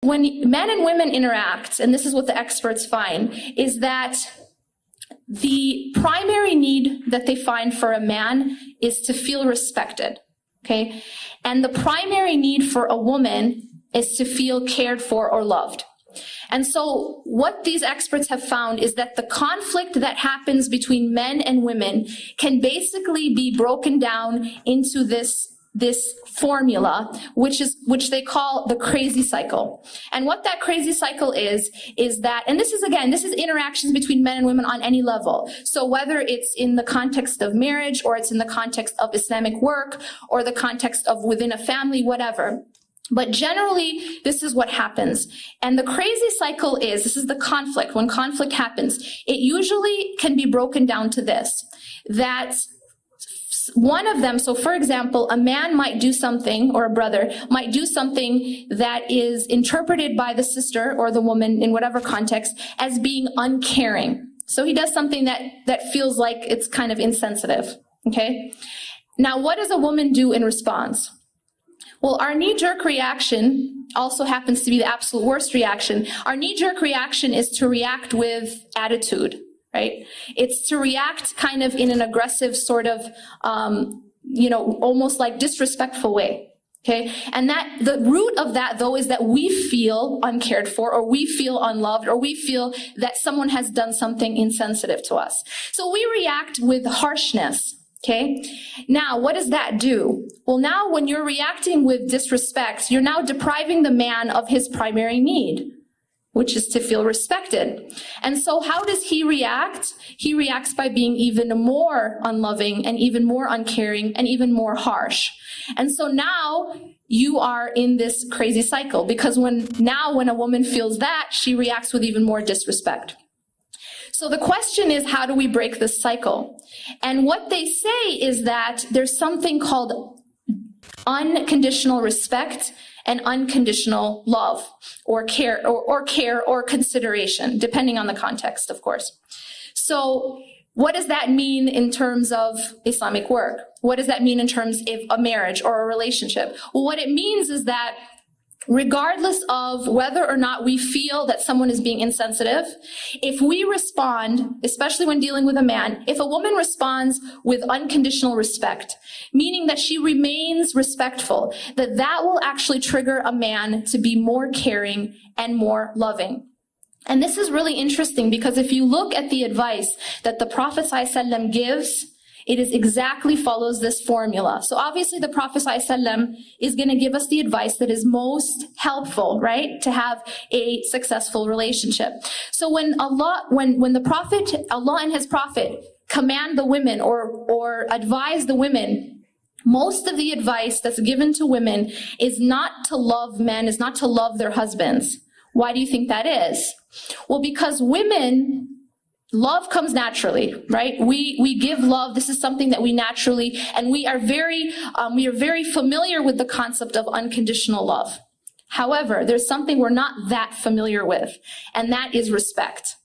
when men and women interact, and this is what the experts find, is that the primary need that they find for a man is to feel respected, okay? And the primary need for a woman is to feel cared for or loved. And so what these experts have found is that the conflict that happens between men and women can basically be broken down into this formula, which they call the crazy cycle. And what that crazy cycle is that, and this is interactions between men and women on any level. So whether it's in the context of marriage, or it's in the context of Islamic work, or the context of within a family, whatever. But generally, this is what happens. And the crazy cycle this is the conflict. When conflict happens, it usually can be broken down to this, that one of them, so for example, a man might do something, or a brother might do something that is interpreted by the sister or the woman in whatever context as being uncaring. So he does something that feels like it's kind of insensitive, okay? Now, what does a woman do in response? Well, our knee-jerk reaction also happens to be the absolute worst reaction. Our knee-jerk reaction is to react with attitude, right? It's to react kind of in an aggressive sort of, almost like disrespectful way, okay? And that the root of that, though, is that we feel uncared for, or we feel unloved, or we feel that someone has done something insensitive to us. So we react with harshness. Okay. Now, what does that do? Well, now when you're reacting with disrespect, you're now depriving the man of his primary need, which is to feel respected. And so how does he react? He reacts by being even more unloving and even more uncaring and even more harsh. And so now you are in this crazy cycle, because when a woman feels that, she reacts with even more disrespect. So the question is, how do we break this cycle? And what they say is that there's something called unconditional respect and unconditional love, or care, or consideration, depending on the context, of course. So what does that mean in terms of Islamic work? What does that mean in terms of a marriage or a relationship? Well, what it means is that regardless of whether or not we feel that someone is being insensitive, if we respond, especially when dealing with a man, if a woman responds with unconditional respect, meaning that she remains respectful, that will actually trigger a man to be more caring and more loving. And this is really interesting, because if you look at the advice that the Prophet ﷺ gives, it is exactly follows this formula. So obviously the Prophet ﷺ is going to give us the advice that is most helpful, right, to have a successful relationship. So when the Prophet, Allah and His Prophet command the women or advise the women, most of the advice that's given to women is not to love men, is not to love their husbands. Why do you think that is? Well, because women, love comes naturally, right? We give love. This is something that we naturally, and we are very familiar with the concept of unconditional love. However, there's something we're not that familiar with, and that is respect.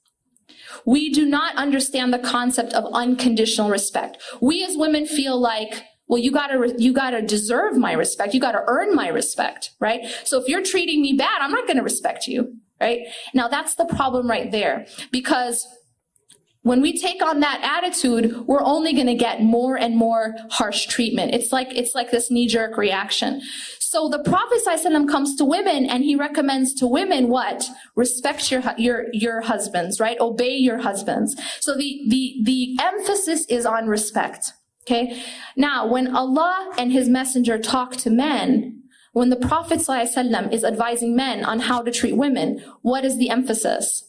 We do not understand the concept of unconditional respect. We as women feel like, well, you gotta deserve my respect. You gotta earn my respect, right? So if you're treating me bad, I'm not gonna respect you, right? Now that's the problem right there, because when we take on that attitude, we're only going to get more and more harsh treatment. It's like this knee-jerk reaction. So the Prophet ﷺ comes to women and he recommends to women what? Respect your husbands, right? Obey your husbands. So the emphasis is on respect. Okay. Now, when Allah and His Messenger talk to men, when the Prophet ﷺ is advising men on how to treat women, what is the emphasis?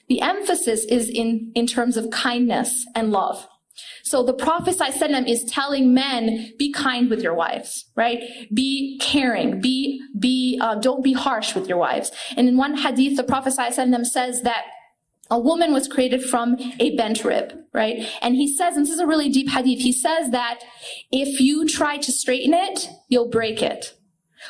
The emphasis is in terms of kindness and love. So the Prophet ﷺ is telling men, be kind with your wives, right? Be caring, don't be harsh with your wives. And in one hadith, the Prophet ﷺ says that a woman was created from a bent rib, right? And he says, and this is a really deep hadith, he says that if you try to straighten it, you'll break it.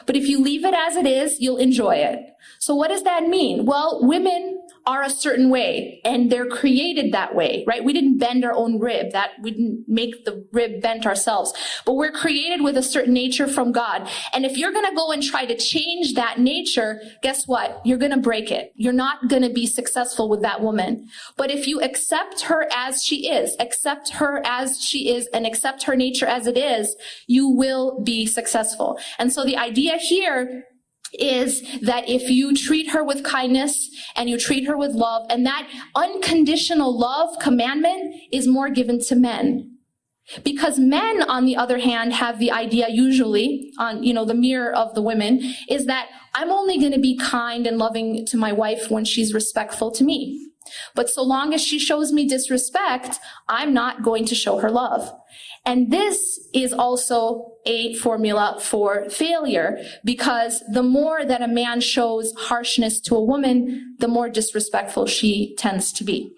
But if you leave it as it is, you'll enjoy it. So what does that mean? Well, women are a certain way and they're created that way, right? We didn't bend our own rib. We didn't make the rib bent ourselves, but we're created with a certain nature from God. And if you're going to go and try to change that nature, guess what? You're going to break it. You're not going to be successful with that woman. But if you accept her as she is, and accept her nature as it is, you will be successful. And so the idea here is that if you treat her with kindness and you treat her with love, and that unconditional love commandment is more given to men. Because men, on the other hand, have the idea usually on, the mirror of the women is that I'm only going to be kind and loving to my wife when she's respectful to me. But so long as she shows me disrespect, I'm not going to show her love. And this is also a formula for failure, because the more that a man shows harshness to a woman, the more disrespectful she tends to be.